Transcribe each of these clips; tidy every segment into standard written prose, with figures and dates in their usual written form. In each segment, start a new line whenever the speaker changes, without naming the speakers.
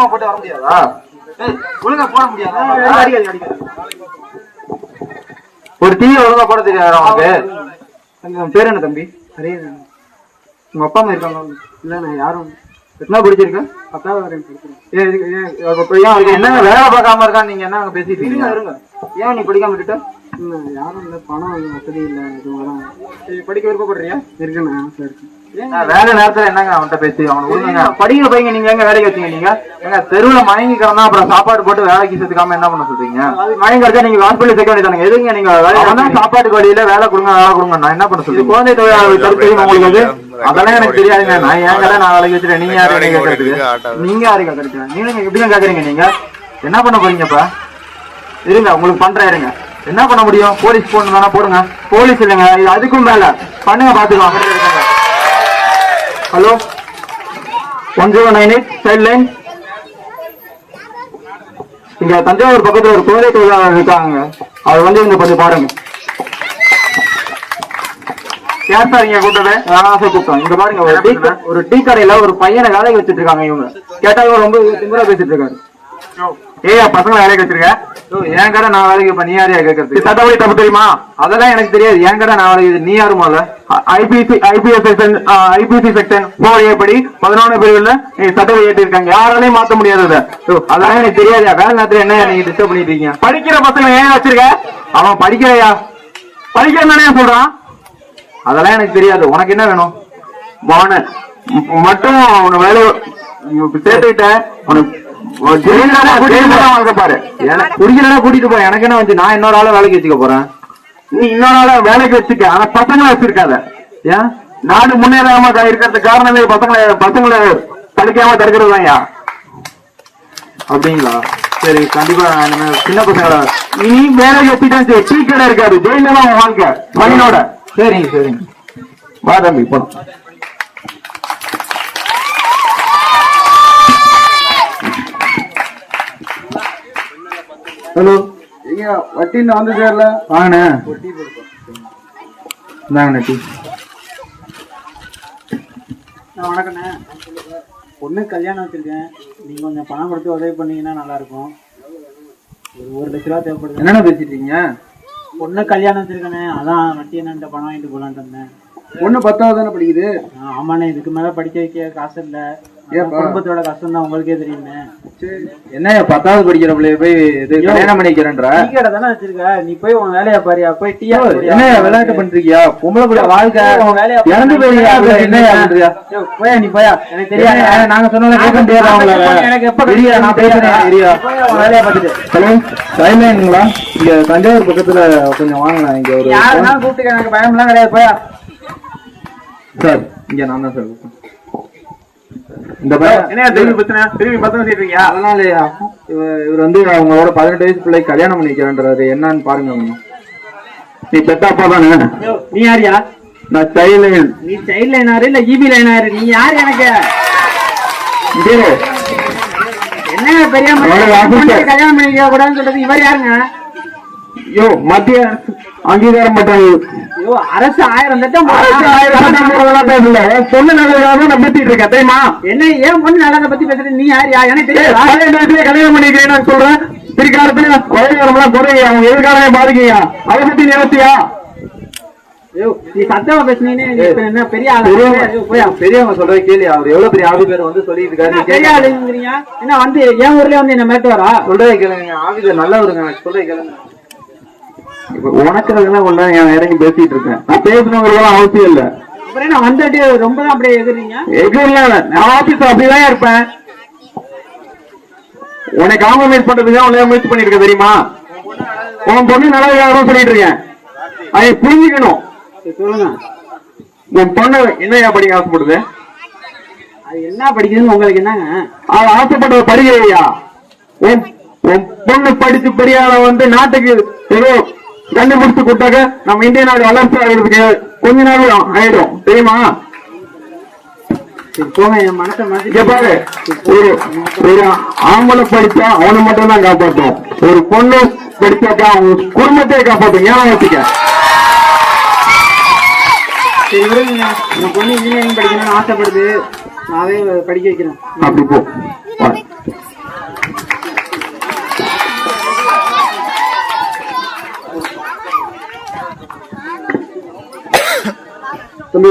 வேகமா போட்டு வர முடியாதா? ஒழுங்கா போட முடியாதா? ஒரு டீ ஒழுங்கா போட தெரியாதா உனக்கு? பேர் என்ன தம்பி? உங்க அப்பா அம்மா இருக்காங்க? இல்ல நான் யாரும். எத்தனை படிச்சிருக்கேன்? 10வது வரைக்கும் படிக்கிறேன். என்ன வேலை பார்க்காம இருக்கா? நீங்க என்ன பேசிட்டு இருக்கீங்க? இருங்க. ஏன் நீ படிக்காம இருக்க? யாரும் இல்ல, பணம் வசதி இல்ல. படிக்க விருப்பப்படுறியா? இருக்குண்ணா. சரி. வேலை நேரத்துல என்னங்க அவன்கிட்ட பேசி அவனுக்கு படிக்கிற பையங்க நீங்க எங்க வேலைக்கு வச்சீங்க? நீங்க எங்க தெருவுல மயங்கி கிடந்தா அப்புறம் சாப்பாடு போட்டு வேலைக்கு சேர்த்துக்காம என்ன பண்ண சொல்றீங்க? மயங்கி கிடைச்சா நீங்க ஹாஸ்பிட்டல் சேர்க்க வேண்டியதானுங்க. எதுங்க நீங்க சாப்பாட்டுக்கு வழியில வேலை கொடுங்க வேலை கொடுங்க நான் என்ன பண்ண சொல்றீங்க? குழந்தை தொழிலாளர் தடுப்பு உங்களுக்கு அது அதெல்லாம் எனக்கு தெரியாதுங்க. நான் ஏன் கடை நான் வேலைக்கு வச்சுட்டேன். நீங்க யாரு கேட்கறதுக்கு? நீங்க யாரு கேட்கறீங்க? நீங்க எப்படிதான் கேட்கறீங்க? நீங்க என்ன பண்ண போறீங்கப்பா? இருங்க உங்களுக்கு பண்றேன். இருங்க என்ன பண்ண முடியும்? போலீஸ் போன் வேணா போடுங்க. போலீஸ் இல்லைங்க, இது அதுக்கும் மேல பண்ணுங்க பாத்துக்கலாம். Hello 1098 child line. இங்க தஞ்சாவூர் பக்கத்துல ஒரு குழந்தை தொழிலாளர் இருக்காங்க. அது வந்து இங்க கொஞ்சம் பாருங்க. ஏன் சார் இங்க கூட்டது? கூப்பிட்டோம். இங்க பாருங்க, ஒரு டீ கடையில ஒரு பையனை வேலைக்கு வச்சுட்டு இருக்காங்க. இவங்க கேட்டா இவங்க ரொம்ப திமுறா பேசிட்டு இருக்காரு. ஏயா பசங்களை வேலைக்கு வச்சிருக்க? என் கடை நான் வேலைக்கு இப்ப நீ யாரையா கேட்கறது? சட்டப்படி தப்பு தெரியுமா? அதெல்லாம் எனக்கு தெரியாது. என் கடை நான் வேலைக்கு நீ யாருமா? ஐபிசி செக்ஷன் 4A படி 11 பிரிவுல சட்டத்தை ஏற்றி இருக்காங்க. யாராலையும் மாத்த முடியாது. அதெல்லாம் எனக்கு தெரியாது. வேலை நேரத்துல என்ன நீங்க டிஸ்டர்ப் பண்ணிட்டு இருக்கீங்க? படிக்கிற பசங்களை ஏன் வச்சிருக்க? அவன் படிக்கிறையா? படிக்கிறேன்னு சொல்றான். அதெல்லாம் எனக்கு தெரியாது. உனக்கு என்ன வேணும்? மட்டும் வேலை சேர்த்துக்கிட்ட உனக்கு பாரு. கூட்டிட்டு போறேன். எனக்கு என்ன வந்து நான் இன்னொரு ஆளை வேலைக்கு வச்சுக்க போறேன். நீ இன்னொரு ஆளை வேலைக்கு வச்சுக்க. ஆனா பசங்களை வச்சிருக்காத. ஏன் நாடு முன்னேறாம இருக்கிறதுக்கு காரணமே பசங்களை படிக்காம தடுக்கிறது தான். அப்படிங்களா? சரி கண்டிப்பா சின்ன பசங்களை நீ வேலைக்கு வச்சுட்டா டீ கடை இருக்காது. ஜெயில தான் வாழ்க்கை பையனோட. சரிங்க சரிங்க வா தம்பி போனோம். ஹலோ எங்க வட்டின்னு வந்து சேரல? வாங்கண்ணே இந்தாங்கண்ணே டீ.
வணக்கண்ணே. பொண்ணு கல்யாணம் வச்சிருக்கேன். நீங்க கொஞ்சம் பணம் கொடுத்து உதவி பண்ணீங்கன்னா நல்லா இருக்கும். ஒரு 1 லட்ச ரூபா தேவைப்படுது.
என்னென்ன பேசிட்டு இருக்கீங்க?
பொண்ணு கல்யாணம் வச்சிருக்கேனே, அதான் வட்டி என்னன்ட்ட பணம் வாங்கிட்டு போலான்ட்டு இருந்தேன்.
பொண்ணு 10வது தானே படிக்குது?
ஆமாண்ணே, இதுக்கு மேல படிக்க வைக்க காசு இல்ல. குடும்பத்தோட கஷ்டம் தான் உங்களுக்கே தெரியுமே.
என்ன 10வது படிக்கிற பிள்ளைய போய் கல்யாணம் பண்ணிக்கிறேன்ற
கடை தானே வச்சிருக்க? நீ போய் உன் வேலையா பாரியா? போய் டீயா
என்ன விளையாட்டு பண்றியா? பொம்பளை பிள்ளை வாழ்க்கை இறந்து போயியா? என்ன
போயா நீ போயா? எனக்கு தெரியாது. நாங்க சொன்ன கேட்க முடியாது. எனக்கு எப்ப தெரியா? நான் பேசுறேன். வேலையா பார்த்துட்டு
சைலைங்களா? இங்க தஞ்சாவூர் பக்கத்துல கொஞ்சம் வாங்கினா இங்க ஒரு
யாருன்னா கூப்பிட்டு எனக்கு பயம்லாம் கிடையாது. போயா
சார். இங்க நான் தான் சார். இந்த அதனாலயா இவர் வந்து அவங்களோட 18 வயசு பிள்ளை கல்யாணம் பண்ணிக்கிறான்றாரு. என்னன்னு பாருங்க. நீ பெத்தாப்பா தானே?
நீ யாரியா?
நான் சைல்ட் லைன்.
நீ சைல்ட் லைனாரு இல்ல ஈபி லைனாரு? நீ யாரு எனக்கு? என்ன பெரிய கல்யாணம் பண்ணிக்க கூடாதுன்னு சொல்றது இவர் யாருங்க?
யோ மத்திய அங்கீகாரம் பண்றாங்க.
அரசு 1000 லட்சம்
பொண்ணு நல்லதாக நான் பேசிட்டு இருக்கேன் தெரியுமா?
என்ன ஏன் பொண்ணு நல்லதை பத்தி பேசுறது? நீ யாரியா? எனக்கு தெரியாது.
கல்யாணம் பண்ணிக்கிறேன் சொல்றேன். பிற்காலத்துல வயதுகாலம் குறைய அவங்க எதிர்காலமே பாதிக்கையா? அதை பத்தி நினைச்சியா?
நீ சத்தமா பேசுனீங்க. என்ன பெரிய
பெரியவங்க சொல்றது கேள்வி. அவர் எவ்வளவு பெரிய ஆபீசர் வந்து சொல்லிட்டு இருக்காரு.
பெரிய ஆளுங்கிறீங்க. என்ன வந்து என் ஊர்லயே வந்து என்ன மேட்டு வரா?
சொல்றதை கேளுங்க. ஆபீசர் நல்லவருங்க. சொல்றதை கேளுங்க. உனக்கு ஒண்ணு இறங்கி பேசிட்டு இருக்கேன். நான் பேசணுங்கிறதெல்லாம் அவசியம் இல்ல.
நான் வந்துட்டு ரொம்ப தான் அப்படியே எதிர்றீங்க.
எதிரில நான் ஆபீஸ் அப்படிதான் இருப்பேன். உனக்கு காம்ப்ரமைஸ் பண்றதுக்கு உன்ன முயற்சி பண்ணிருக்க தெரியுமா? உன் பொண்ணு நல்லதாக சொல்லிட்டு இருக்கேன். அதை புரிஞ்சுக்கணும்.
சொல்லுங்க.
உன் பொண்ணு என்னையா படிக்க ஆசைப்படுது?
அது என்ன படிக்குதுன்னு உங்களுக்கு என்னங்க?
அவ ஆசைப்பட்டத படிக்கிறையா? உன் பொண்ணு படிச்சு பெரியால வந்து நாட்டுக்கு ஏதோ கண்டுபிடிச்சு கொடுத்தாக்க நம்ம இந்திய நாடு வளர்ச்சி ஆகிறதுக்கு கொஞ்ச நாள் ஆயிடும் தெரியுமா?
போங்க, என் மனசை மாத்தி
பாரு. ஒரு ஆம்பளை படிச்சா அவனை மட்டும் தான் காப்பாற்றும். ஒரு பொண்ணு படிச்சாக்கா அவங்க குடும்பத்தையே காப்பாற்றும். ஏன் வச்சுக்க?
சரி விடுங்க. என் பொண்ணு இன்ஜினியரிங் படிக்கணும்னு ஆசைப்படுது. நானே படிக்க வைக்கிறேன்.
அப்படி போ.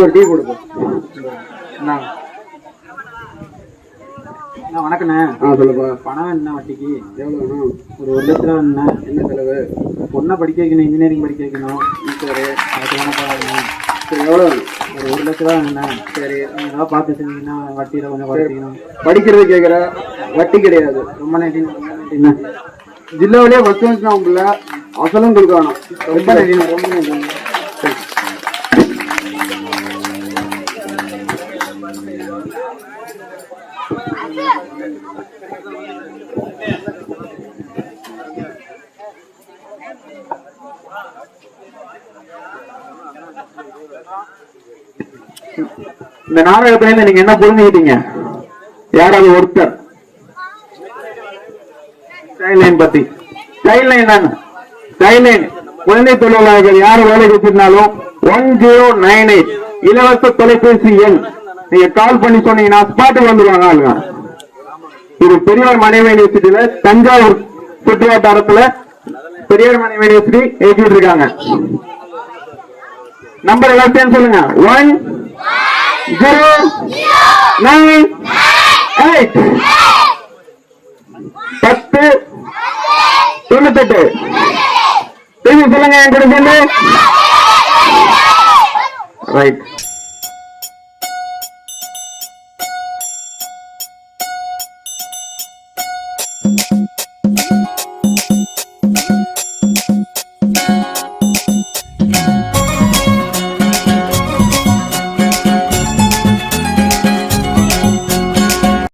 ஒரு டீ கொடுப்போம்.
வணக்கண்ணே.
சொல்லுப்பா.
பணம் என்ன வட்டிக்கு?
எவ்வளோ வேணும்?
ஒரு 1,00,000 வேணுண்ணே.
என்ன செலவு?
பொண்ணை படிக்க வைக்கணும், இன்ஜினியரிங் படிக்க வைக்கணும். சரி, அதுக்கு வேணா போகணும்.
சரி, எவ்வளோ வேணும்?
ஒரு 1,00,000 வேணுண்ணே. சரி, நீங்கள் பார்த்து செஞ்சீங்கன்னா வட்டியில் கொஞ்சம் குறைச்சிக்கணும்.
படிக்கிறது கேட்குற, வட்டி கிடையாது.
ரொம்ப நன்றி.
ஜில்லாவிலேயே பஸ் வந்துச்சுன்னா உங்களை அசலும் கொடுக்க வேணும்.
ரொம்ப நன்றி. ரொம்ப நன்றி.
இந்த நாடகத்துல நீங்க என்ன புரிஞ்சுக்கிட்டீங்க? யாராவது ஒருத்தர் சைல்ட்லைன் பத்தி. சைல்ட்லைன் என்ன? சைல்ட்லைன் குழந்தை தொழிலாளர்கள் யாரும் வேலைக்கு வச்சிருந்தாலும் 1098 இலவச தொலைபேசி எண். நீங்க கால் பண்ணி சொன்னீங்கன்னா ஸ்பாட்டுக்கு வந்துருவாங்க ஆளுங்க. இது பெரியார் மனைவி யூனிவர்சிட்டியில தஞ்சாவூர் சுற்று வட்டாரத்துல பெரியார் மனைவி யூனிவர்சிட்டி ஏற்றிட்டு இருக்காங்க. நம்பர் எல்லாம் சேர்ந்து சொல்லுங்க. 1098 1098. திரும்பி சொல்லுங்க என் கூட சேர்ந்து. ரைட்.